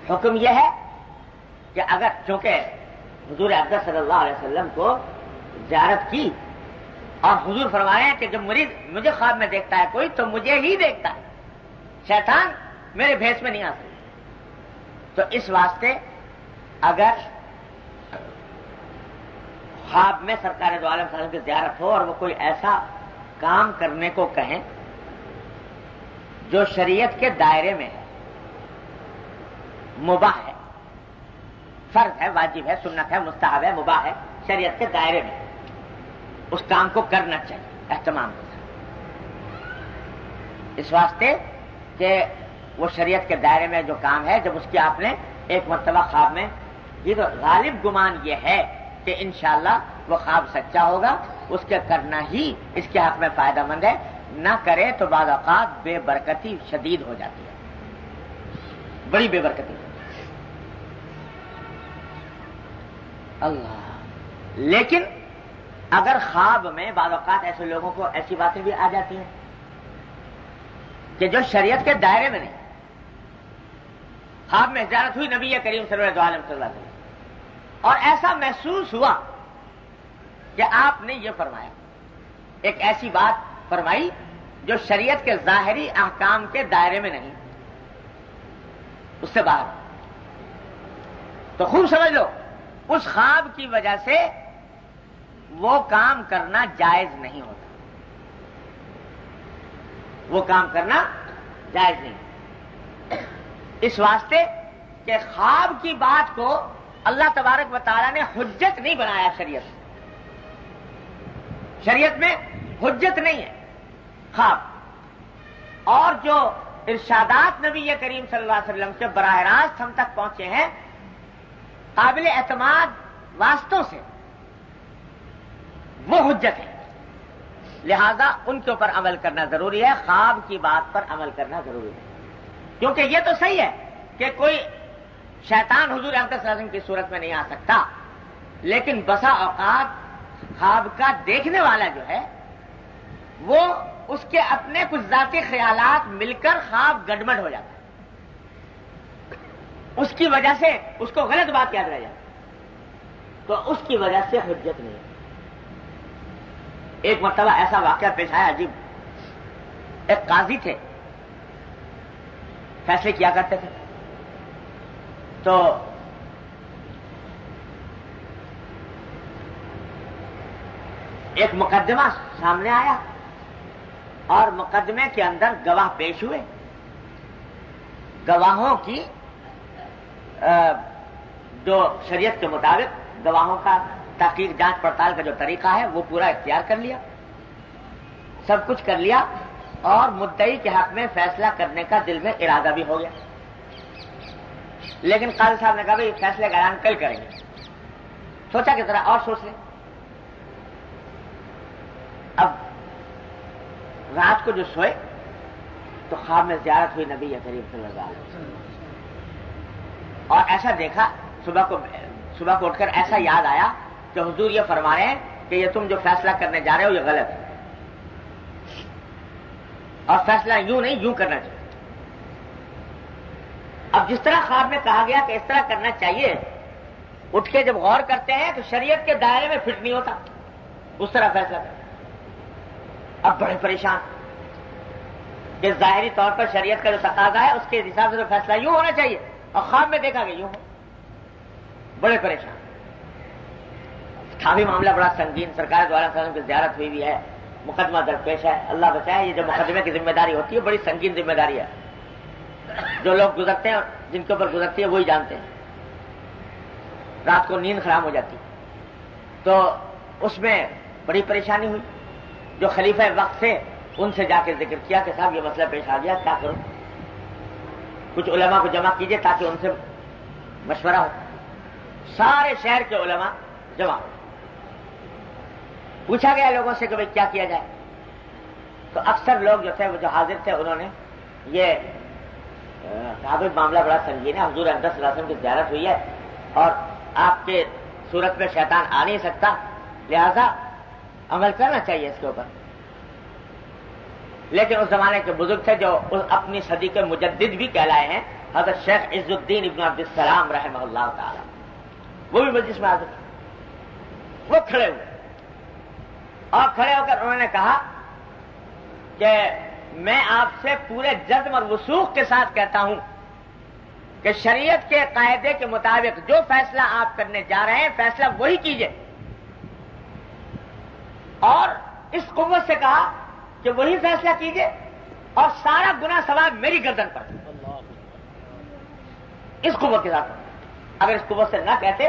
حکم یہ ہے کہ اگر چونکہ حضور اقدس صلی اللہ علیہ وسلم کو زیارت کی اور حضور فرمائے ہیں کہ جب مجھے خواب میں دیکھتا ہے کوئی تو مجھے ہی دیکھتا ہے، شیطان میرے بھیس میں نہیں آ سکتا، تو اس واسطے اگر خواب میں سرکار دو عالم صلی اللہ علیہ وسلم کی زیارت ہو اور وہ کوئی ایسا کام کرنے کو کہیں جو شریعت کے دائرے میں ہے، مباح ہے، فرض ہے، واجب ہے، سنت ہے، مستحب ہے، مباح ہے، شریعت کے دائرے میں، اس کام کو کرنا چاہیے اہتمام کے ساتھ، اس واسطے کہ وہ شریعت کے دائرے میں جو کام ہے، جب اس کی آپ نے ایک مرتبہ خواب میں، یہ تو غالب گمان یہ ہے کہ انشاءاللہ وہ خواب سچا ہوگا، اس کے کرنا ہی اس کے حق میں فائدہ مند ہے، نہ کرے تو بعض اوقات بے برکتی شدید ہو جاتی ہے، بڑی بے برکتی۔ اللہ، لیکن اگر خواب میں بعض اوقات ایسے لوگوں کو ایسی باتیں بھی آ جاتی ہیں کہ جو شریعت کے دائرے میں نہیں، خواب میں زیارت ہوئی نبی کریم صلی اللہ علیہ وسلم اور ایسا محسوس ہوا کہ آپ نے یہ فرمایا، ایک ایسی بات فرمائی جو شریعت کے ظاہری احکام کے دائرے میں نہیں، اس سے باہر، تو خوب سمجھ لو اس خواب کی وجہ سے وہ کام کرنا جائز نہیں ہوتا، وہ کام کرنا جائز نہیں، اس واسطے کہ خواب کی بات کو اللہ تبارک و تعالیٰ نے حجت نہیں بنایا، شریعت میں حجت نہیں ہے خواب، اور جو ارشادات نبی کریم صلی اللہ علیہ وسلم کے براہ راست ہم تک پہنچے ہیں قابل اعتماد واسطوں سے، وہ حجت ہے، لہذا ان کے اوپر عمل کرنا ضروری ہے، خواب کی بات پر عمل کرنا ضروری ہے، کیونکہ یہ تو صحیح ہے کہ کوئی شیطان حضور اقدس صلی اللہ علیہ وسلم کی صورت میں نہیں آ سکتا، لیکن بسا اوقات خواب کا دیکھنے والا جو ہے وہ اس کے اپنے کچھ ذاتی خیالات مل کر خواب گڑبڑ ہو جاتا ہے، اس کی وجہ سے اس کو غلط بات یاد رہ جائے تو اس کی وجہ سے حجت نہیں. ایک مرتبہ ایسا واقعہ پیش آیا عجیب. ایک قاضی تھے، فیصلے کیا کرتے تھے. تو ایک مقدمہ سامنے آیا اور مقدمے کے اندر گواہ پیش ہوئے. گواہوں کی جو شریعت کے مطابق گواہوں کا تحقیق جانچ پڑتال کا جو طریقہ ہے وہ پورا اختیار کر لیا، سب کچھ کر لیا، اور مدعی کے حق میں فیصلہ کرنے کا دل میں ارادہ بھی ہو گیا. لیکن قاضی صاحب نے کہا بھائی فیصلے کا اعلان کل کریں گے. سوچا کہ ذرا اور سوچ لیں. اب رات کو جو سوئے تو خواب میں زیارت ہوئی نبی کریم صلی اللہ علیہ وسلم، اور ایسا دیکھا صبح کو اٹھ کر ایسا یاد آیا کہ حضور یہ فرما رہے ہیں کہ یہ تم جو فیصلہ کرنے جا رہے ہو یہ غلط ہے، اور فیصلہ یوں نہیں یوں کرنا چاہیے. اب جس طرح خواب میں کہا گیا کہ اس طرح کرنا چاہیے، اٹھ کے جب غور کرتے ہیں تو شریعت کے دائرے میں فٹ نہیں ہوتا، اس طرح فیصلہ کرنا. اب بڑے پریشان کہ ظاہری طور پر شریعت کا جو تقاضا ہے اس کے حساب سے تو فیصلہ یوں ہونا چاہیے، اور خواب میں دیکھا کہ یوں ہو. بڑے پریشان. تھا بھی معاملہ بڑا سنگین، سرکار دوارا وسلم کی زیارت ہوئی بھی ہے، مقدمہ درپیش ہے. اللہ بچائے، یہ جو مقدمے کی ذمہ داری ہوتی ہے بڑی سنگین ذمہ داری ہے. جو لوگ گزرتے ہیں، جن کے اوپر گزرتی ہے وہی جانتے ہیں. رات کو نیند خراب ہو جاتی تو اس میں بڑی پریشانی ہوئی. جو خلیفہ وقت تھے ان سے جا کے ذکر کیا کہ صاحب یہ مسئلہ پیش آ گیا، کیا کروں؟ کچھ علماء کو جمع کیجئے تاکہ ان سے مشورہ ہو. سارے شہر کے علماء جمع ہو. پوچھا گیا لوگوں سے کہ بھئی کیا کیا جائے. تو اکثر لوگ جو تھے وہ جو حاضر تھے انہوں نے یہ معاملہ بڑا سنگین ہے، حضور اقدس صلی اللہ علیہ وسلم کی زیارت ہوئی ہے اور آپ کے صورت میں شیطان آ نہیں سکتا، لہذا عمل کرنا چاہیے اس کے اوپر. لیکن اس زمانے کے بزرگ تھے جو اپنی صدی کے مجدد بھی کہلائے ہیں، حضرت شیخ عز الدین ابن عبد السلام رحمہ اللہ تعالی، وہ بھی مجلس میں حاضر تھے. وہ کھڑے ہوئے اور کھڑے ہو کر انہوں نے کہا کہ میں آپ سے پورے جزم اور وثوق کے ساتھ کہتا ہوں کہ شریعت کے قاعدے کے مطابق جو فیصلہ آپ کرنے جا رہے ہیں فیصلہ وہی کیجئے. اور اس قوت سے کہا کہ وہی فیصلہ کیجئے اور سارا گناہ ثواب میری گردن پر. اس قوت کے ساتھ. اگر اس قوت سے نہ کہتے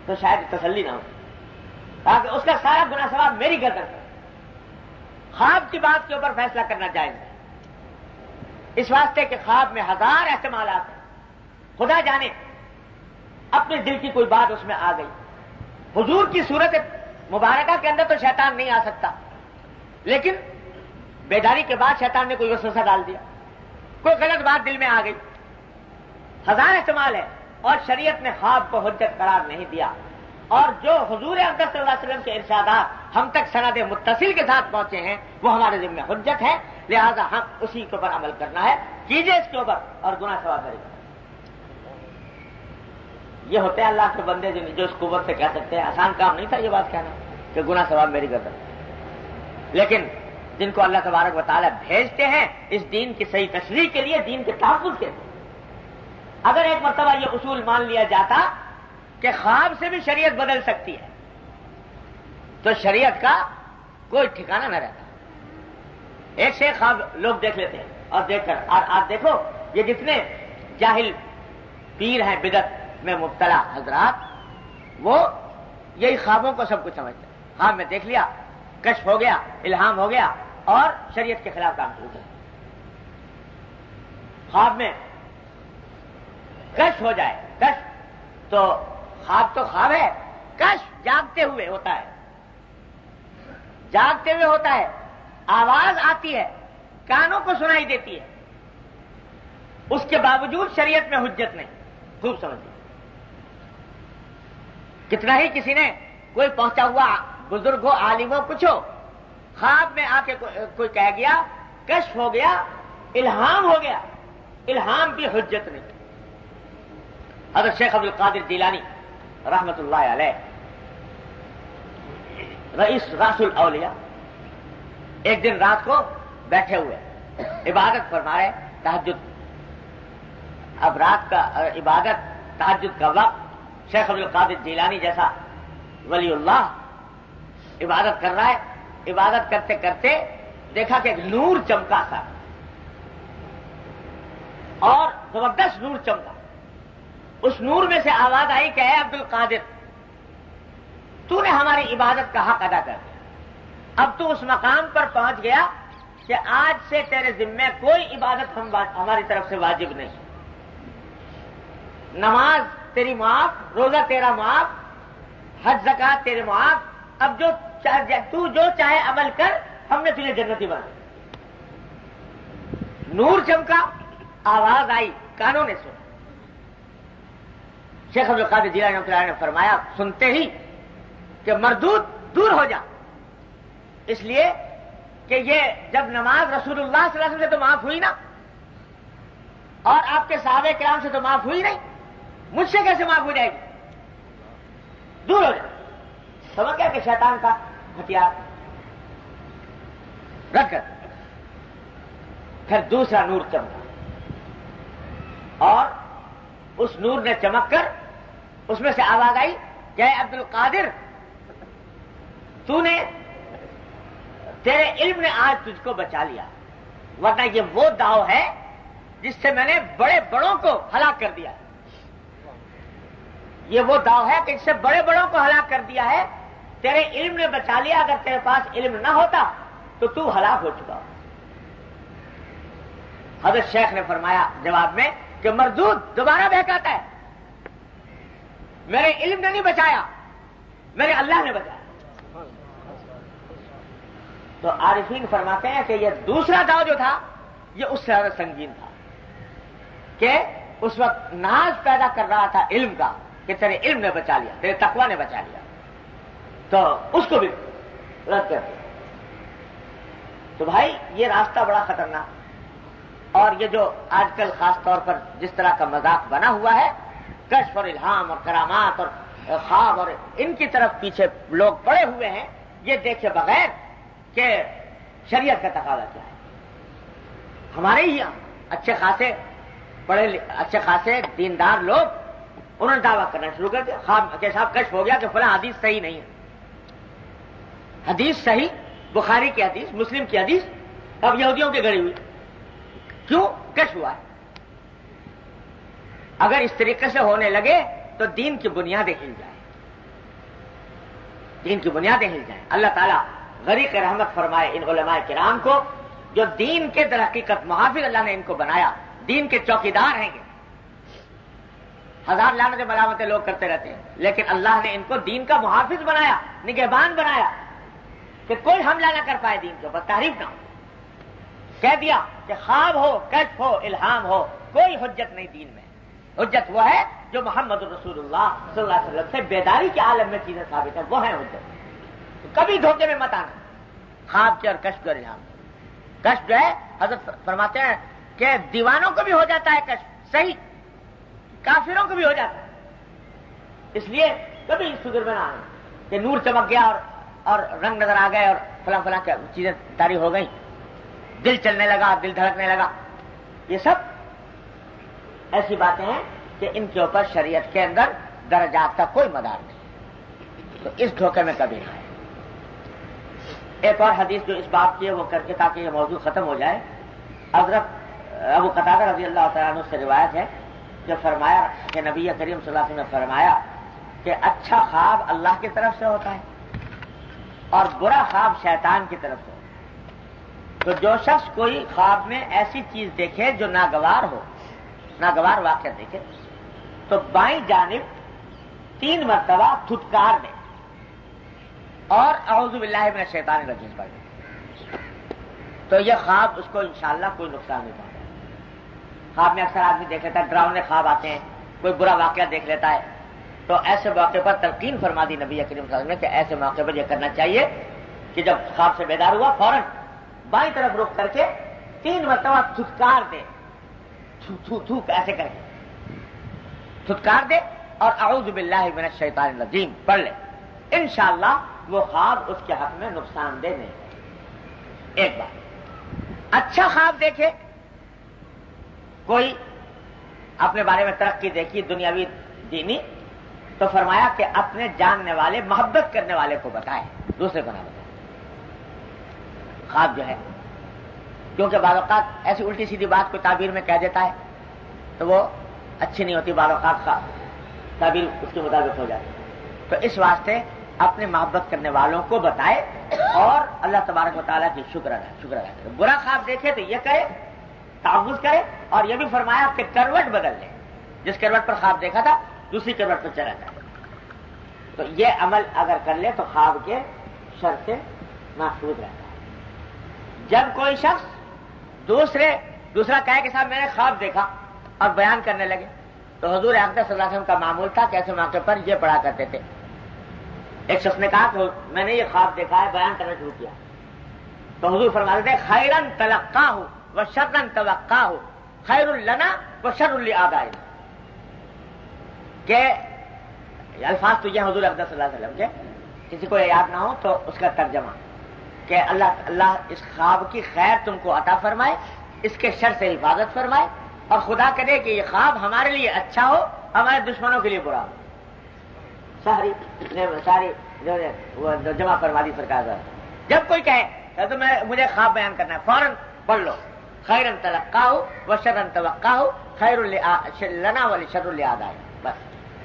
تو شاید تسلی نہ ہو، تاکہ اس کا سارا گناہ ثواب میری گردن پر. خواب کی بات کے اوپر فیصلہ کرنا جائز ہے، اس واسطے کہ خواب میں ہزار احتمالات ہیں. خدا جانے اپنے دل کی کوئی بات اس میں آ گئی. حضور کی صورت مبارکہ کے اندر تو شیطان نہیں آ سکتا، لیکن بیداری کے بعد شیطان نے کوئی وسوسہ ڈال دیا، کوئی غلط بات دل میں آ گئی. ہزار احتمال ہے، اور شریعت نے خواب کو حجت قرار نہیں دیا. اور جو حضور اقدس صلی اللہ علیہ وسلم کے ارشادات ہم تک سند متصل کے ساتھ پہنچے ہیں وہ ہمارے ذمہ حجت ہے، لہذا ہم اسی کے اوپر عمل کرنا ہے. کیجئے اس کے اوپر اور گناہ ثواب کرے. یہ ہوتے ہیں اللہ کے بندے جو اس قوت سے کہہ سکتے ہیں. آسان کام نہیں تھا یہ بات کہنا کہ گناہ ثواب میری گردن. لیکن جن کو اللہ تبارک و تعالیٰ بھیجتے ہیں اس دین کی صحیح تشریح کے لیے، دین کے تحفظ کے لیے، اگر ایک مرتبہ یہ اصول مان لیا جاتا کہ خواب سے بھی شریعت بدل سکتی ہے تو شریعت کا کوئی ٹھکانہ نہ رہتا. ایک سے ایک خواب لوگ دیکھ لیتے ہیں اور دیکھ کر، اور آپ دیکھو یہ جتنے جاہل پیر ہیں بدعت میں مبتلا حضرات، وہ یہی خوابوں کو سب کچھ سمجھتے ہیں. خواب میں دیکھ لیا، کشف ہو گیا، الہام ہو گیا اور شریعت کے خلاف کام شروع کر. خواب میں کشف ہو جائے، کشف تو خواب تو خواب ہے، کشف جاگتے ہوئے ہوتا ہے. جاگتے ہوئے ہوتا ہے، آواز آتی ہے، کانوں کو سنائی دیتی ہے، اس کے باوجود شریعت میں حجت نہیں. خوب سمجھیے. کتنا ہی کسی نے کوئی پہنچا ہوا بزرگ ہو، عالم ہو، کچھ ہو، خواب میں آ کے کوئی کہہ گیا، کشف ہو گیا، الہام ہو گیا، الہام بھی حجت نہیں. حضرت شیخ عبد القادر جیلانی رحمت اللہ علیہ راس الاولیاء ایک دن رات کو بیٹھے ہوئے عبادت فرما رہے تہجد. اب رات کا عبادت تہجد کا وقت شیخ عبد القادر جیلانی جیسا ولی اللہ عبادت کر رہا ہے. عبادت کرتے کرتے دیکھا کہ ایک نور چمکا تھا اور زبردست نور چمکا. اس نور میں سے آواز آئی کہ اے عبد القادر تو نے ہماری عبادت کا حق ادا کر دیا. اب تو اس مقام پر پہنچ گیا کہ آج سے تیرے ذمے کوئی عبادت ہماری طرف سے واجب نہیں. نماز تیری معاف، روزہ تیرا معاف، حج زکات تیرے معاف. اب تو جو چاہے عمل کر، ہم نے تجھے جنتی بنا. نور چمکا، آواز آئی، کانوں نے سنا. شیخ عبد القادر جیلانی رحمۃ اللہ علیہ نے فرمایا سنتے ہی کہ مردود دور ہو جا. اس لیے کہ یہ جب نماز رسول اللہ صلی اللہ علیہ وسلم سے تو معاف ہوئی نا، اور آپ کے صحابہ کرام سے تو معاف ہوئی نہیں، مجھ سے کیسے معاف ہو جائے گی؟ دور ہو جائے. سمجھ گیا کہ شیطان کا ہتھیار رکھ کر پھر دوسرا نور چمکا، اور اس نور نے چمک کر اس میں سے آواز آئی کہ اے عبد القادر تیرے علم نے آج تجھ کو بچا لیا، ورنہ یہ وہ داؤ ہے جس سے میں نے بڑے بڑوں کو ہلاک کر دیا. یہ وہ داؤ ہے کہ جس سے بڑے بڑوں کو ہلاک کر دیا ہے. تیرے علم نے بچا لیا، اگر تیرے پاس علم نہ ہوتا تو ہلاک ہو چکا. حضرت شیخ نے فرمایا جواب میں کہ مردود دوبارہ بہکاتا ہے. میرے علم نے نہیں بچایا، میرے اللہ نے بچایا. تو عارفین فرماتے ہیں کہ یہ دوسرا داؤ جو تھا یہ اس سے زیادہ سنگین تھا کہ اس وقت ناز پیدا کر رہا تھا علم کا کہ تیرے علم نے بچا لیا، تیرے تقویٰ نے بچا لیا، تو اس کو بھی رد کر دیا. تو بھائی یہ راستہ بڑا خطرناک. اور یہ جو آج کل خاص طور پر جس طرح کا مذاق بنا ہوا ہے، کشف اور الہام اور کرامات اور خواب اور ان کی طرف پیچھے لوگ پڑے ہوئے ہیں، یہ دیکھے بغیر کہ شریعت کا تقاضا کیا ہے. ہمارے ہی اچھے خاصے دیندار لوگ انہوں نے دعویٰ کرنا شروع کر دیا. خواب کے صاحب کشف ہو گیا کہ فلاں حدیث صحیح نہیں ہے. حدیث صحیح، بخاری کی حدیث، مسلم کی حدیث اب یہودیوں کی گڑی ہوئی. کیوں؟ کشف ہوا ہے. اگر اس طریقے سے ہونے لگے تو دین کی بنیادیں ہل جائیں، دین کی بنیادیں ہل جائیں. اللہ تعالیٰ غریق رحمت فرمائے ان علماء کرام کو جو دین کے در حقیقت محافظ اللہ نے ان کو بنایا، دین کے چوکیدار ہیں. ہزار لعنتیں ملامتیں لوگ کرتے رہتے ہیں، لیکن اللہ نے ان کو دین کا محافظ بنایا، نگہبان بنایا کہ کوئی حملہ نہ کر پائے دین کے اوپر، تحریف نہ ہو. کہہ دیا کہ خواب ہو، کشف ہو، الہام ہو، کوئی حجت نہیں دین میں. حجت وہ ہے جو محمد رسول اللہ صلی اللہ علیہ وسلم سے بیداری کے عالم میں چیزیں ثابت ہیں، وہ ہیں حجت. کبھی دھوکے میں مت آنا خواب کے اور کشف کے اور الہام. کشف جو ہے حضرت فرماتے ہیں کہ دیوانوں کو بھی ہو جاتا ہے کشف، صحیح، کافروں کو بھی ہو جاتا ہے. اس لیے کبھی اس فکر میں نہ آنا کہ نور چمک گیا اور رنگ نظر آ گئے اور فلاں فلاں کیا چیزیں طاری ہو گئیں، دل چلنے لگا، دل دھڑکنے لگا. یہ سب ایسی باتیں ہیں کہ ان کے اوپر شریعت کے اندر درجات کا کوئی مدار نہیں. تو اس دھوکے میں کبھی نہ آئے. ایک اور حدیث جو اس بات کی ہے وہ کر کے تاکہ یہ موضوع ختم ہو جائے. حضرت ابو قتادہ رضی اللہ تعالیٰ عنہ سے روایت ہے کہ فرمایا کہ نبی کریم صلی اللہ علیہ وسلم نے فرمایا کہ اچھا خواب اللہ کی طرف سے ہوتا ہے اور برا خواب شیطان کی طرف سے. تو جو شخص کوئی خواب میں ایسی چیز دیکھے جو ناگوار ہو، ناگوار واقعہ دیکھے، تو بائیں جانب 3 مرتبہ دھتکار دے اور اعوذ باللہ من الشیطان الرجیم پڑھ دے، تو یہ خواب اس کو انشاءاللہ کوئی نقصان نہیں پہنچے. خواب میں اکثر آدمی دیکھ لیتا ہے، ڈراؤنے خواب آتے ہیں، کوئی برا واقعہ دیکھ لیتا ہے، تو ایسے موقع پر تلقین فرما دی نبی کریم صلی اللہ علیہ وسلم نے کہ ایسے موقع پر یہ کرنا چاہیے کہ جب خواب سے بیدار ہوا فوراً بائیں طرف رخ کر کے 3 مرتبہ دھتکار دے، تھو تھو تھو ایسے کر کے. دھتکار دے اور اعوذ باللہ من الشیطان الرجیم پڑھ لے، انشاءاللہ وہ خواب اس کے حق میں نقصان دہ نہیں۔ ایک بات، اچھا خواب دیکھے کوئی، اپنے بارے میں ترقی دیکھی دنیاوی دینی، تو فرمایا کہ اپنے جاننے والے محبت کرنے والے کو بتائے، دوسرے کو نہ بتائے۔ خواب جو ہے، کیونکہ بعض اوقات ایسی الٹی سیدھی بات کو تعبیر میں کہہ دیتا ہے تو وہ اچھی نہیں ہوتی، بعض اوقات تعبیر اس کے مطابق ہو جاتی، تو اس واسطے اپنے محبت کرنے والوں کو بتائے اور اللہ تبارک و تعالیٰ کی شکر ادا کرے۔ برا خواب دیکھے تو یہ کرے، تعوذ کرے، اور یہ بھی فرمایا کہ کروٹ بدل لے، جس کروٹ پر خواب دیکھا تھا دوسری کروٹ پر چلا جائے۔ تو یہ عمل اگر کر لے تو خواب کے شر سے محفوظ رہتا ہے۔ جب کوئی شخص دوسرا کہے کہ صاحب میں نے خواب دیکھا اور بیان کرنے لگے، تو حضور اقدس صلی اللہ علیہ وسلم کا معمول تھا کہ ایسے موقع پر یہ پڑھا کرتے تھے۔ ایک شخص نے کہا کہ میں نے یہ خواب دیکھا ہے، بیان کرنا شروع کیا، تو حضور فرماتے تھے خیرن تلقاہ و شرن توقاہ، خیر لنا و شر لآبائنا، کہ یہ الفاظ تو یہ حضور اقدس صلی اللہ علیہ وسلم کے، کسی کو یاد نہ ہو تو اس کا ترجمہ کہ اللہ اس خواب کی خیر تم کو عطا فرمائے، اس کے شر سے حفاظت فرمائے، اور خدا کرے کہ یہ خواب ہمارے لیے اچھا ہو، ہمارے دشمنوں کے لیے برا ہو۔ ساری وہ جمع فرما دی سرکار۔ جب کوئی کہے تو مجھے خواب بیان کرنا ہے، فوراً پڑھ لو خیرن تلقاہ و شرن توقاہ، خیر لنا ولشر لآبائنا، بس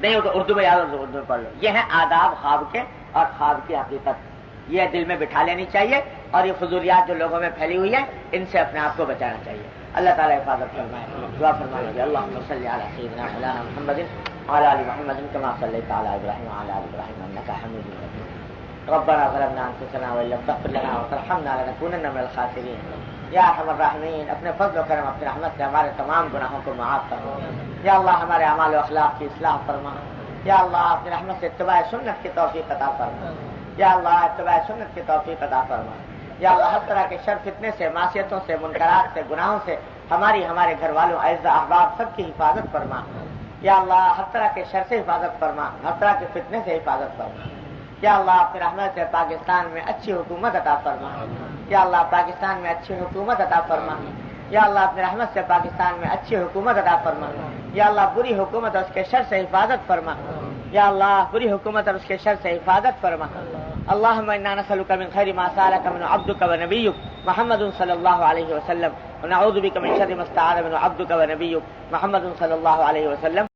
نہیں ہو تو اردو میں یاد ہو تو اردو میں پڑھ لو۔ یہ ہے آداب خواب کے اور خواب کی حقیقت، یہ دل میں بٹھا لینی چاہیے، اور یہ فضولیات جو لوگوں میں پھیلی ہوئی ہے ان سے اپنے آپ کو بچانا چاہیے۔ اللہ تعالیٰ حفاظت فرمائے۔ دعا فرمائے اللہم صلی علی سیدنا مولانا محمد وعلی آل محمد کما صلیت علی ابراہیم وعلی آل ابراہیم انک حمید مجید۔ ربنا ظلمنا انفسنا وان لم تغفر لنا وترحمنا لنکونن من الخاسرین۔ یا ارحم الراحمین، اپنے فضل و کرم اپنی رحمت سے ہمارے تمام گناہوں کو معاف فرما۔ یا اللہ ہمارے اعمال و اخلاق کی اصلاح فرما۔ یا اللہ اپنی رحمت سے اتباع سنت کی توفیق عطا فرما۔ یا اللہ اتباع سنت کی توفیق عطا فرما۔ یا اللہ ہر طرح کے شر فتنے سے، معصیتوں سے، منکرات سے، گناہوں سے ہمارے گھر والوں، اعزاء احباب سب کی حفاظت فرما۔ یا اللہ ہر طرح کے شر سے حفاظت فرما، ہر طرح کے فتنے سے حفاظت فرما۔ یا اللہ اپنی رحمت سے پاکستان میں اچھی حکومت عطا فرما۔ یا اللہ پاکستان میں اچھی حکومت عطا فرما۔ یا اللہ اپنی رحمت سے پاکستان میں اچھی حکومت عطا فرما۔ یا اللہ بری حکومت اور اس کے شر سے حفاظت فرما۔ یا اللہ بری حکومت اور اس کے شر سے حفاظت فرما۔ اللہم انا نسألک من خیر ما سألک من عبدک و نبیک محمد صلی اللہ علیہ وسلم، ونعوذ بک من شر ما استعاذ منه عبدک و نبیک محمد صلی اللہ علیہ وسلم۔